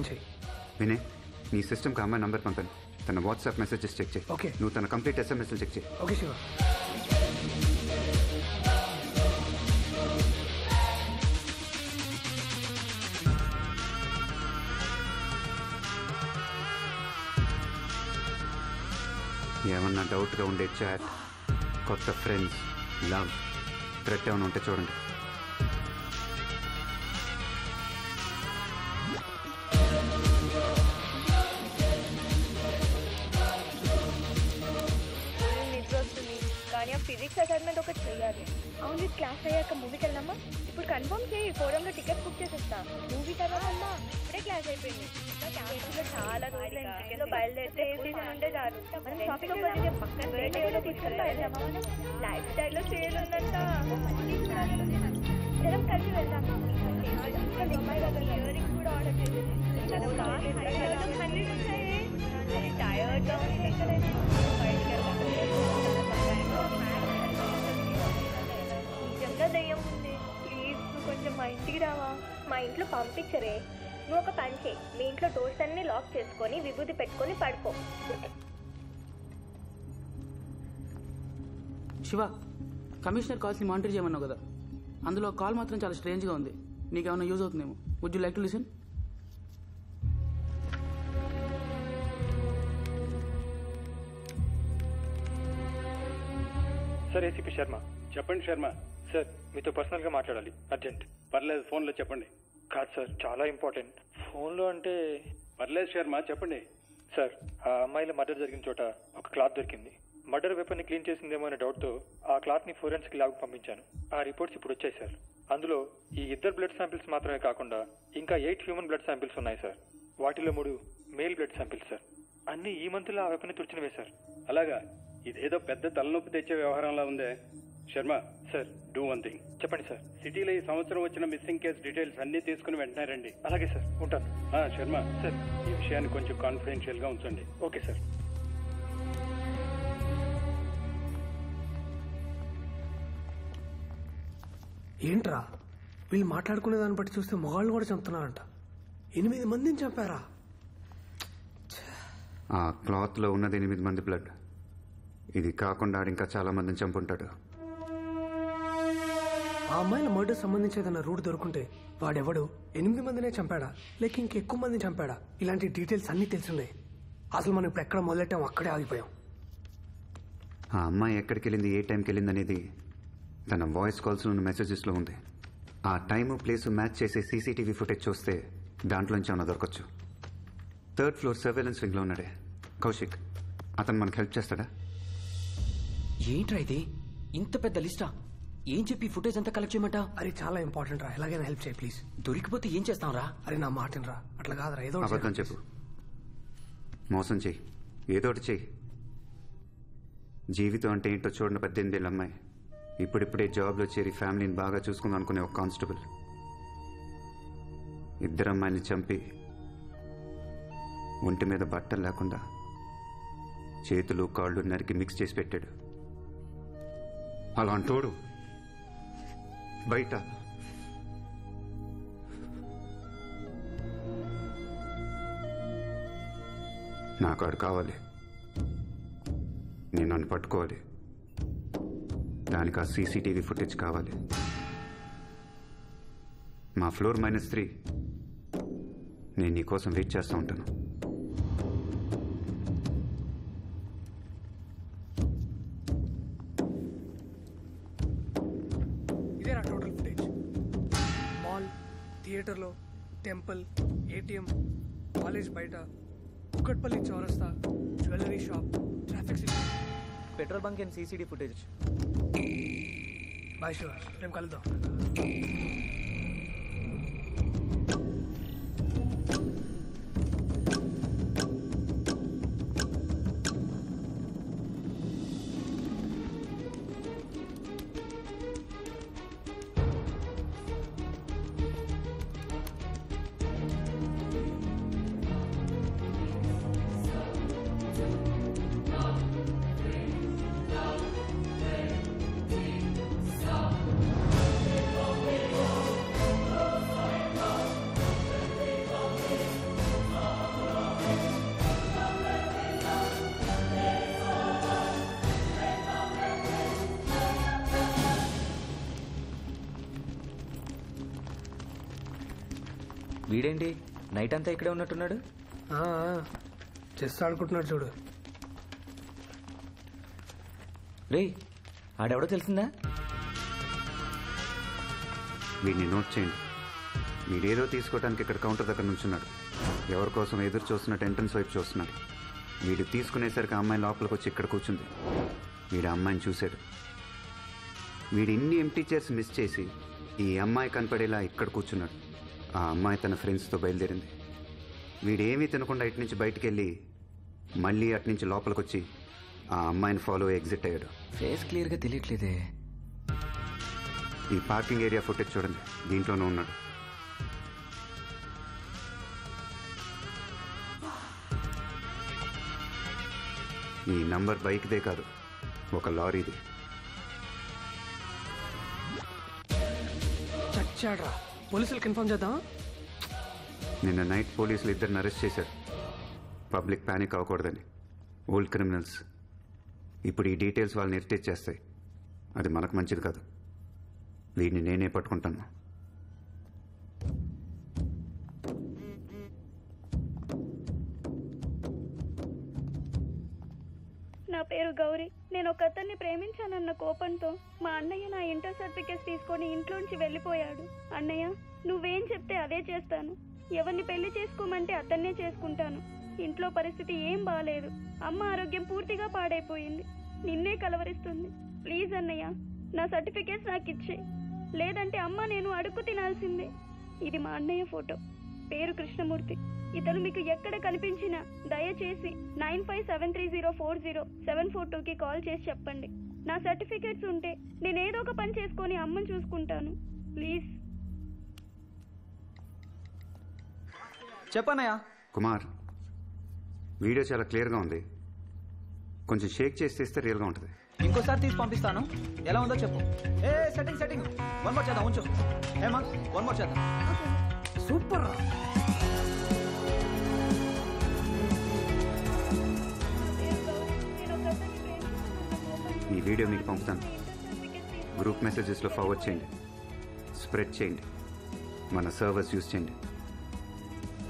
Join చేయి. వినయ్, నీ సిస్టమ్కి అమ్మాయి నంబర్ పంపాను. తన వాట్సాప్ మెసేజెస్ చెక్ చేయి. ఓకే. నువ్వు తన కంప్లీట్ SMS చెక్ చేయి. ఓకే శివ. ఏమన్నా డౌట్గా ఉండే చాట్, కొత్త ఫ్రెండ్స్, లవ్, థ్రెట్ ఏమైనా ఉంటే చూడండి. కానీ ఆ ఫిజిక్స్ అసైన్మెంట్ ఒకటి చెయ్యాలి. అవును, క్లాస్ అయ్యాక మూవీకి వెళ్దామా? ఇప్పుడు కన్ఫర్మ్ చేయి, ఫోరంలో టికెట్ బుక్ చేసేస్తా. మూవీ తర్వాత అమ్మా ఇప్పుడే క్లాస్ అయిపోయింది. చాలా రోజులు బయలుదేరితే ఏ సీజన్ ఉంటే చాలు. మనం షాపింగ్ పక్కన తీసుకెళ్తా. లైఫ్ స్టైల్లో సేల్ ఉందంట. జనం కలిసి వెళ్దాం. అమ్మాయి ఒక ఇయరింగ్ కూడా ఆర్డర్ చేసేది. టైర్డ్గా ఉంది. నిజంగా దయ్యం ఉంది. ప్లీజ్ నువ్వు కొంచెం మా ఇంటికి రావా? మా ఇంట్లో పంపించరే. నువ్వు ఒక పని చేయి, మీ ఇంట్లో డోర్స్ అన్ని లాక్ చేసుకొని విభూతి పెట్టుకొని పడుకో. శివ, కమిషనర్ కాల్స్ని మానిటర్ చేయమన్నావు కదా, అందులో కాల్ మాత్రం చాలా స్ట్రేంజ్గా ఉంది. నీకేమైనా యూజ్ అవుతుందేమో. Would you like to listen? Sir, ACP Sharma. చెప్పండి శర్మ. సార్, మీతో పర్సనల్గా మాట్లాడాలి, అర్జెంట్. పర్లేదు, ఫోన్లో చెప్పండి. కాదు సార్, చాలా ఇంపార్టెంట్. ఫోన్లో అంటే పర్లేదు శర్మ, చెప్పండి. సార్, ఆ అమ్మాయిల మర్డర్ జరిగిన చోట ఒక క్లాత్ దొరికింది. మర్డర్ వెపన్ని క్లీన్ చేసిందేమో అనే డౌట్తో ఆ క్లాత్ని ఫోరెన్సిక్ ల్యాబ్కి పంపించాను. ఆ రిపోర్ట్స్ ఇప్పుడు వచ్చాయి సార్. అందులో ఈ 2 బ్లడ్ శాంపిల్స్ మాత్రమే కాకుండా ఇంకా 8 హ్యూమన్ బ్లడ్ శాంపిల్స్ ఉన్నాయి సార్. వాటిలో 3 మేల్ బ్లడ్ శాంపిల్స్ సార్. అన్నీ ఈ మంత్లో ఆ వెపన్ని తుడిచినవే సార్. అలాగా? ఇదేదో పెద్ద తలనొప్పి తెచ్చే వ్యవహారంలా ఉందే. Sharma sir, do one thing. చెప్పండి సార్. సిటీలో ఈ సంవత్సరం వచ్చిన మిస్సింగ్ కేసు డీటెయిల్స్ అన్ని తీసుకుని వెంటనే రండి. అలాగే సార్, ఉంటాను. శర్మ సార్, ఈ విషయాన్ని కొంచెం కాన్ఫిడెన్షియల్ గా ఉంచండి. Okay sir. ఏంట్రా వీళ్ళు మాట్లాడుకునే దాన్ని బట్టి చూస్తే మొగాళ్ళు కూడా చంపుతున్నారంట. 8 మందిని చంపారా? ఆ క్లాత్లో ఉన్నది 8 మంది బ్లడ్. ఇది కాకుండా ఇంకా చాలా మందిని చంపుంటాడు. ఆ అమ్మాయిల మర్డర్ సంబంధించేదన్న రూట్ దొరుకుంటే వాడెవడు 8 మందినే చంపాడా లేక ఇంకెక్కువ మందిని చంపాడా? ఇలాంటి డీటెయిల్స్ అన్నీ తెలుసున్నాయి. అసలు మనం ఇప్పుడు ఎక్కడ మొదలెట్టాం అక్కడే ఆగిపోయాం. ఆ అమ్మాయి ఎక్కడికి వెళ్ళింది, ఏ టైంకి వెళ్ళింది అనేది తన వాయిస్ కాల్స్లో ఉన్న మెసేజెస్లో ఉంది. ఆ టైము ప్లేసు మ్యాచ్ చేసే CCTV ఫుటేజ్ చూస్తే దాంట్లోంచి ఏమైనా దొరకచ్చు. 3rd ఫ్లోర్ సర్వేలెన్స్ వింగ్లో ఉన్నాడే కౌశిక్. అతను మనకు హెల్ప్ చేస్తాడా? ఏంట్రా ఇది, ఇంత పెద్ద లిస్టా? ఏం చెప్పి ఫుటేజ్ అంతా కలెక్ట్ చేయమంటా? అరే చాలా ఇంపార్టెంట్ రా, ఎలాగైనా హెల్ప్ చేయి ప్లీజ్. దొరికిపోతే ఏం చేస్తాం రా? అరే నా మాటరా, అట్లా కాదురా, ఏదో అబద్ధం చెప్పు, మోసం చెయ్యి, ఏదోటి చెయ్యి. జీవితం అంటే ఏంటో చూడని 18 ఏళ్ళ అమ్మాయి ఇప్పుడిప్పుడే జాబ్లో చేరి ఫ్యామిలీని బాగా చూసుకుందాం అనుకునే ఒక కానిస్టేబుల్ 2 అమ్మాయిని చంపి ఒంటి మీద బట్టలు లేకుండా చేతులు కాళ్ళు నరికి మిక్స్ చేసి పెట్టాడు. అలా అంటోడు బయట నాకు ఆడు కావాలి. నేను నన్ను పట్టుకోవాలి. దానికి ఆ CCTV ఫుటేజ్ కావాలి. మా ఫ్లోర్ -3 నేను నీకోసం వెయిట్ చేస్తూ ఉంటాను. ఇదేనా టోటల్ ఫుటేజ్? మాల్, థియేటర్లో, టెంపుల్, ATM, కాలేజ్ బయట, కుకట్పల్లి చౌరస్తా, jewellery shop, traffic signal, petrol bunk and CCTV footage. Bye Shiva, రేపు కలుద్దాం. వీడేంటి నైట్ అంతా ఇక్కడే ఉన్నట్టున్నాడు? చెస్ ఆడుకుంటున్నాడు చూడు. రే ఆడెవడో తెలిసిందా? వీడిని నోట్ చేయండి. వీడేదో తీసుకోవడానికి ఇక్కడ కౌంటర్ దగ్గర నుంచున్నాడు. ఎవరి కోసం ఎదురు చూస్తున్నట్టు ఎంట్రన్స్ వైపు చూస్తున్నాడు. వీడు తీసుకునేసరికి అమ్మాయి లోపలికి వచ్చి ఇక్కడ కూర్చుంది. వీడు అమ్మాయిని చూశాడు. వీడు ఇన్ని ఎంప్టీ చైర్స్ మిస్ చేసి ఈ అమ్మాయి కనపడేలా ఇక్కడ కూర్చున్నాడు. ఆ అమ్మాయి తన ఫ్రెండ్స్తో బయలుదేరింది. వీడేమీ తినకుండా ఇటు నుంచి బయటికి వెళ్ళి మళ్ళీ అటు నుంచి లోపలికి వచ్చి ఆ అమ్మాయిని ఫాలో ఎగ్జిట్ అయ్యాడు. ఫేస్ క్లియర్గా తెలియట్లేదే. ఈ పార్కింగ్ ఏరియా ఫుటేజ్ చూడండి, దీంట్లోనే ఉన్నాడు. ఈ నంబర్ బైక్దే కాదు, ఒక లారీది. చచ్చాడ్రా. పోలీసులకు ఇన్ఫార్మ్ చేద్దాం. నిన్న నైట్ పోలీసులు ఇద్దరిని అరెస్ట్ చేశారు. పబ్లిక్ ప్యానిక్ అవ్వకూడదని. Old criminals. ఇప్పుడు ఈ డీటెయిల్స్ వాళ్ళని ఇరిటేట్ చేస్తాయి. అది మనకు మంచిది కాదు. వీడిని నేనే పట్టుకుంటాను. నా పేరు గౌరీ. నేను ఒక అతన్ని ప్రేమించానన్న కోపంతో మా అన్నయ్య నా ఇంటర్ సర్టిఫికేట్స్ తీసుకొని ఇంట్లోంచి వెళ్ళిపోయాడు. అన్నయ్య, నువ్వేం చెప్తే అదే చేస్తాను. ఎవరిని పెళ్లి చేసుకోమంటే అతన్నే చేసుకుంటాను. ఇంట్లో పరిస్థితి ఏం బాలేదు. అమ్మ ఆరోగ్యం పూర్తిగా పాడైపోయింది. నిన్నే కలవరిస్తుంది. ప్లీజ్ అన్నయ్య, నా సర్టిఫికేట్స్ నాకు ఇచ్చే, లేదంటే అమ్మ నేను అడుక్కు తినాల్సిందే. ఇది మా అన్నయ్య ఫోటో. పేరు కృష్ణమూర్తి. ఇతను మీకు ఎక్కడ కనిపించినా దయచేసి 9573040742కి కాల్ చేసి చెప్పండి. నా సర్టిఫికేట్స్ ఉంటే నేనేదో ఒక పని చేసుకొని అమ్మని చూసుకుంటాను. ప్లీజ్. చెప్పన్నయ్యా. కుమార్, వీడియో చాలా క్లియర్గా ఉంది. కొంచెం షేక్ చేసి తీస్తే రియల్గా ఉంటుంది. ఇంకోసారి తీసి పంపిస్తాను. ఎలా ఉందో చెప్పు. ఏ సెట్టింగ్ వన్ మోర్ చేద్దాం. ఉంచు. ఏమా వన్ మోర్ చేద్దాం. సూపర్. ఈ వీడియో మీకు పంపుతాను. గ్రూప్ మెసేజెస్లో ఫార్వర్డ్ చేయండి, స్ప్రెడ్ చేయండి, మన సర్వర్స్ యూజ్ చేయండి.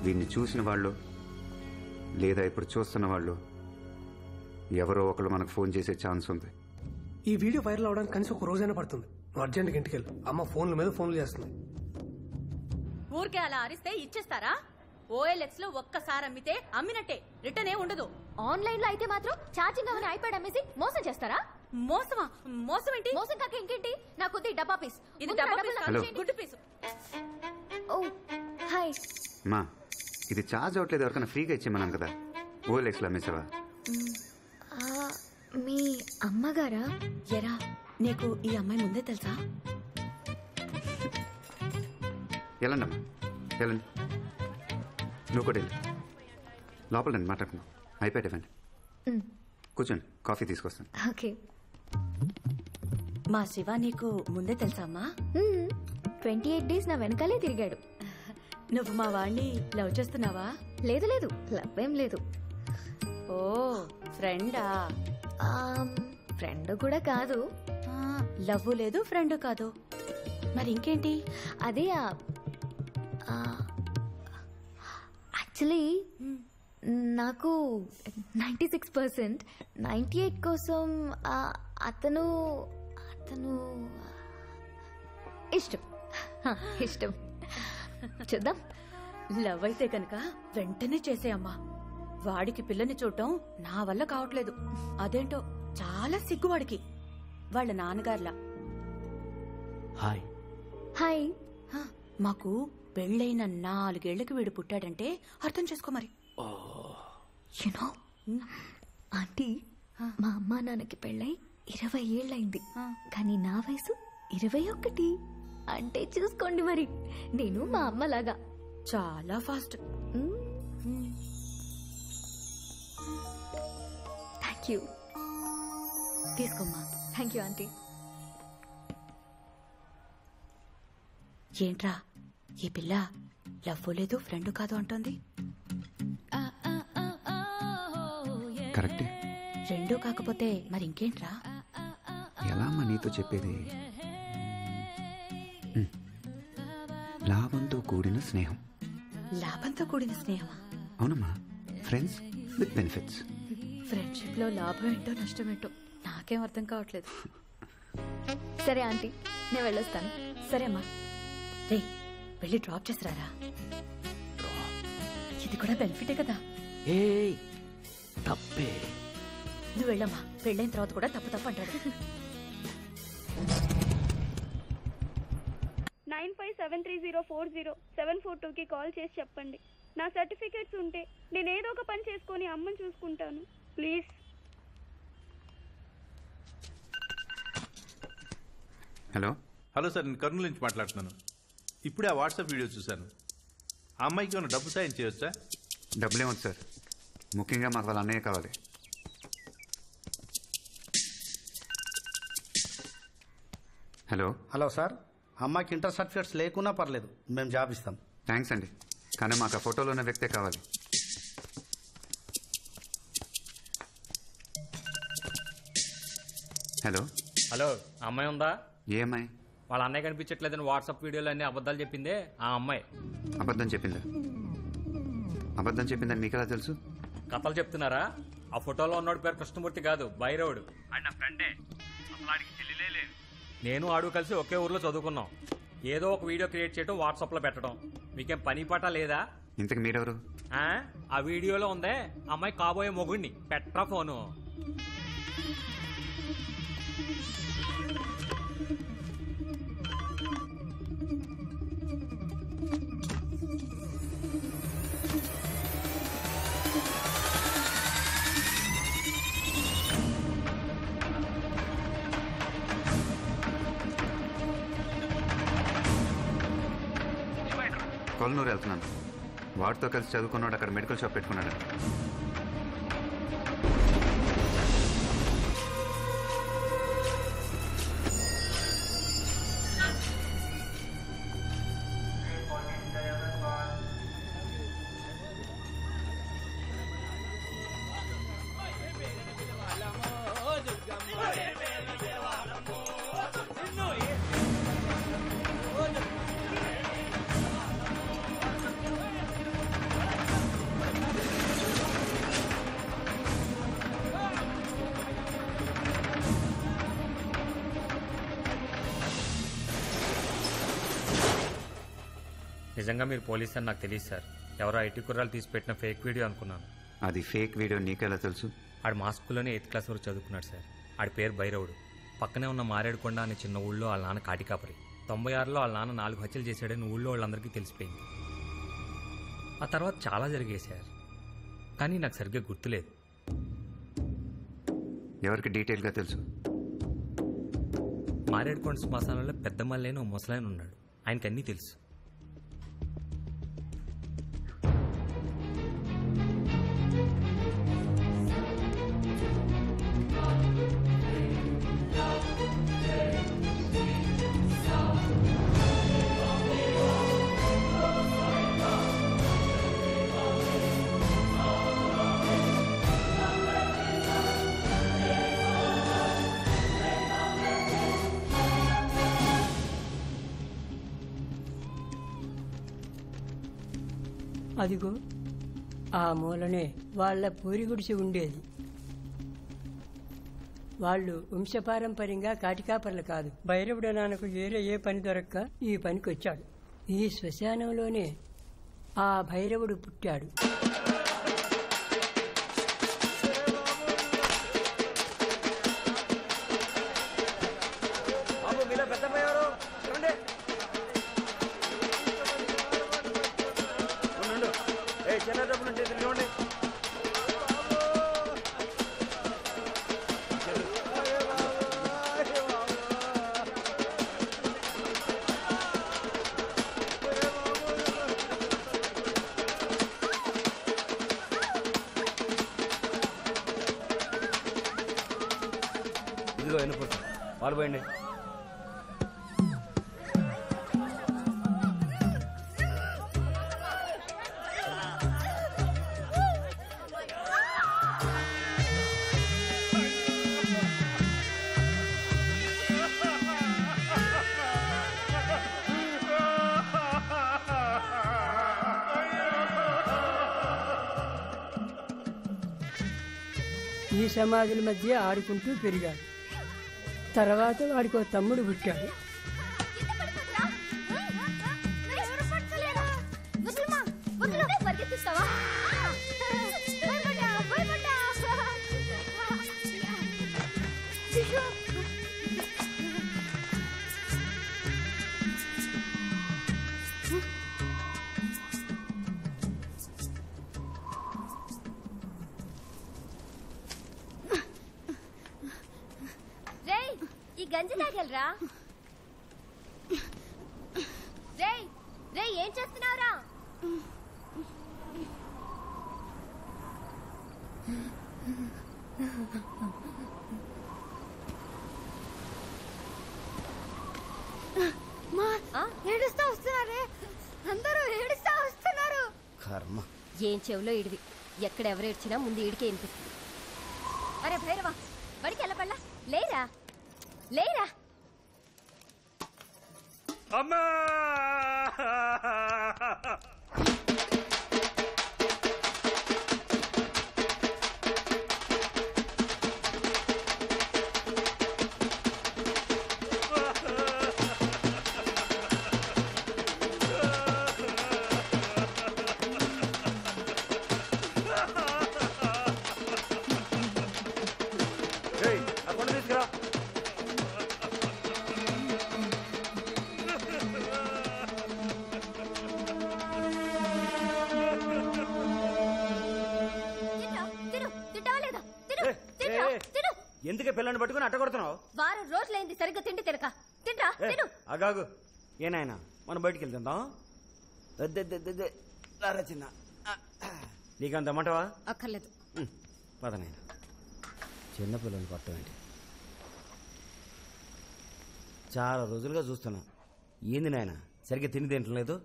వీడిని చూసిన వాళ్ళు లేదా ఇప్పుడు చూస్తున్న వాళ్ళు ఎవరో ఒకరు మనకు ఫోన్ చేసే ఛాన్స్ ఉంది. ఈ వీడియో వైరల్ అవడానికి కనీసం ఒక రోజైనా పడుతుంది. నువ్వు అర్జెంట్గా ఇంటికి వెళ్ళు. అమ్మ ఫోన్ల మీద ఫోన్లు చేస్తుంది. ఊరికే అలా అరిస్తే ఇచ్చేస్తారా? OLX లో ఒక్కసారి అమ్మితే అమ్మినట్టే, రిటర్న్ ఏ ఉండదు. ఆన్లైన్ లో అయితే మాత్రం ఛార్జింగ్ అవని ఐప్యాడ్ అమ్మేసి మోసం చేస్తారా? మోసమా? మోసం ఏంటి? మోసం కాక ఇంకేంటి? నాకు కొద్ది డబ్బా పీస్. ఇది డబ్బా పీస్ కాదు, గుడ్డు పీసు. ఓ హాయ్. మా ఇది ఛార్జ్ అవ్వట్లేదు. ఎవరికైనా ఫ్రీగా ఇచ్చేమన్నాను కదా. OLXలో అమ్మేసావా? మీ అమ్మగారా? ఎరా, నీకు ఈ అమ్మాయి ముందే తెలుసా? వెళ్ళండి అమ్మా, వెళ్ళండి. నువ్వు కూడా వెళ్ళి లోపల రండి, మాట్లాడుకున్నాం. ఐప్యాడ్ ఇవ్వండి. కూర్చోండి, కాఫీ తీసుకొస్తాను. ఓకే. మా శివ నీకు ముందే తెలుసా అమ్మా? 28 days నా వెనకాలే తిరిగాడు. నువ్వు మా వాడిని లవ్ చేస్తున్నావా? లేదు లేదు, లవ్ ఏం లేదు. ఓ ఫ్రెండా? ఫ్రెండ్ కూడా కాదు. లవ్ లేదు, ఫ్రెండ్ కాదు, మరి ఇంకేంటి? అదే యాక్చువల్లీ నాకు 96%, 98 కోసం అతను ఇష్టం. ఇష్టం. చూద్దాం. లవ్ అయితే కనుక వెంటనే చేసేయమ్మా. వాడికి పిల్లని చూడటం నా వల్ల కావట్లేదు. అదేంటో చాలా సిగ్గువాడికి, వాళ్ళ నాన్నగారులా. హాయ్. హాయ్. మాకు పెళ్ళైన 4 ఏళ్లకి వీడు పుట్టాడంటే అర్థం చేసుకో మరి. యునో ఆంటీ, మా అమ్మా నాన్నకి పెళ్ళై 20 ఏళ్ళైంది. కానీ నా వయసు 21. అంటే చూసుకోండి మరి, నేను మా అమ్మలాగా చాలా ఫాస్ట్. Thank you. తీసుకోమ్మా. Thank you aunty. ఏంట్రా ఈ పిల్ల లవ్ లేదు, ఫ్రెండ్ కాదు అంటోంది? కరెక్టే. రెండూ కాకపోతే మరి ఇంకేంట్రా? ఎలా అమ్మా నీతో చెప్పేది? లాభంతో కూడిన స్నేహం. లాభంతో కూడిన స్నేహమా? అవునమ్మా, ఫ్రెండ్స్ విత్ బెనిఫిట్స్. ఫ్రెండ్షిప్ లో లాభం ఏంటో నష్టం ఏంటో నాకేం అర్థం కావట్లేదు. సరే ఆంటీ, నేను వెళ్ళొస్తాను. సరే అమ్మా, రే వెళ్ళి డ్రాప్ చేసిరారా. ఇది కూడా బెనిఫిటే కదా. ఏ తప్పే. నువ్వు వెళ్ళమ్మా, పెళ్ళైన తర్వాత కూడా తప్పు తప్పు అంటాడు. 9573040742కి కాల్ చేసి చెప్పండి. నా సర్టిఫికేట్స్ ఉంటే నేను ఏదో ఒక పని చేసుకొని అమ్మని చూసుకుంటాను. ప్లీజ్. హలో హలో సార్, నేను కర్నూలు నుంచి మాట్లాడుతున్నాను. ఇప్పుడే ఆ వాట్సాప్ వీడియో చూశాను. ఆ అమ్మాయికి ఏమైనా డబ్బు సాయం చేయొచ్చా? డబ్బులే ఉంది సార్, ముఖ్యంగా మాకు వాళ్ళ అన్నయ్య కావాలి. హలో హలో సార్, అమ్మాయికి ఇంటర్ సర్టిఫికేట్స్ లేకున్నా పర్లేదు, మేము జాబ్ ఇస్తాం. థ్యాంక్స్ అండి, కానీ మాకు ఆ ఫోటోలో ఉన్న వ్యక్తే కావాలి. హలో హలో, అమ్మాయి ఉందా? ఏ అమ్మాయి? వాళ్ళ అన్నయ్య కనిపించట్లేదని వాట్సాప్ వీడియోలో అన్ని అబద్ధాలు చెప్పిందే ఆ అమ్మాయి. అబద్ధం చెప్పిందా? అబద్ధం చెప్పిందని మీకెలా తెలుసు? కథలు చెప్తున్నారా? ఆ ఫోటోలో ఉన్నోడి పేరు కృష్ణమూర్తి కాదు, భైరవుడు. ఆయన నా ఫ్రెండే, అసలు ఆడికి చెల్లిలే లేదు. నేను ఆడు కలిసి ఒకే ఊర్లో చదువుకున్నాం. ఏదో ఒక వీడియో క్రియేట్ చేయడం, వాట్సాప్లో పెట్టడం. మీకేం పని పాట లేదా? ఇంతకు మీరెవరు? ఆ వీడియోలో ఉందే అమ్మాయి కాబోయే మొగుడిని. Petra phone. కొల్లనూరు వెళ్తున్నాను. వాడితో కలిసి చదువుకున్నాడు, అక్కడ మెడికల్ షాప్ పెట్టుకున్నాడు. నిజంగా మీరు పోలీస్ అని నాకు తెలియదు సార్. ఎవరో ఐటీ కుర్రాలు తీసి పెట్టిన ఫేక్ వీడియో అనుకున్నాను. అది ఫేక్ వీడియో నీకెలా తెలుసు? ఆడు మా స్కూల్లోనే 8th క్లాస్ వరకు చదువుకున్నాడు సార్. ఆడి పేరు భైరవుడు. పక్కనే ఉన్న మారేడుకొండ అనే చిన్న ఊళ్ళో వాళ్ళ నాన్న కాటికాపరి. 96లో వాళ్ళ నాన్న 4 హత్యలు చేశాడని ఊళ్ళో వాళ్ళందరికీ తెలిసిపోయింది. ఆ తర్వాత చాలా జరిగాయి సార్, కానీ నాకు సరిగ్గా గుర్తులేదు. ఎవరికి డీటెయిల్గా తెలుసు? మారేడుకొండ శ్మశానంలో పెద్ద మల్లైన ఓ ముసలాయన ఉన్నాడు. ఆయనకి అన్నీ తెలుసు. అదిగో ఆ మూలనే వాళ్ళ పూరి గుడిసి ఉండేది. వాళ్ళు వంశపారంపర్యంగా కాటికాపర్లు కాదు. భైరవుడు నాన్నకు వేరే ఏ పని దొరక్క ఈ పనికి వచ్చాడు. ఈ శ్మశానంలోనే ఆ భైరవుడు పుట్టాడు. ఇదిగో ఎన్నుకోండి, వాళ్ళు పోయండి. సమాధుల మధ్య ఆడుకుంటూ పెరిగాడు. తర్వాత వాడికి ఓ తమ్ముడు పుట్టాడు. ఈ గంజి తాగలరా? రేయ్ రేయ్ ఏం చేస్తున్నావురా? ఏడుస్తా వస్తున్నారే, అందరూ ఏడుస్తా వస్తున్నారు. కర్మ. ఏం చెవులో ఇడివి, ఎక్కడ ఎవరేడ్చినా ముందు ఈడికే వినిపిస్తుంది. అరే భైరవా, బడికి వెళ్ళపల్లా, లేరా లేరా. అమ్మా! తీసుకురా. ఎందుకే పిల్లని పట్టుకుని అట్టగొడుతున్నావు? వారం రోజులైంది సరిగ్గా తిండి తినక. తింటా తిను. అగాగు ఏనాయనా మనం బయటికి వెళ్తుందాం. చిన్న నీకంత మంటవా? అక్కర్లేదు. పదనాయన చిన్నపిల్లలు పట్టమేంటి? చాలా రోజులుగా చూస్తున్నా. ఏంది నాయన సరిగ్గా తిని తింటలేదు?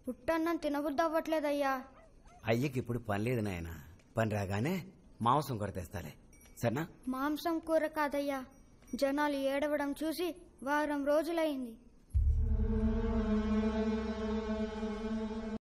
పుట్టన్నం తినబుద్ధి అవ్వట్లేదయ్యా. అయ్యకి ఇప్పుడు పని లేదు నాయన. పని రాగానే మాంసం కొరతేస్తాలే, సరేనా? మాంసం కూర కాదయ్యా, జనాలు ఏడవడం చూసి వారం రోజులైంది.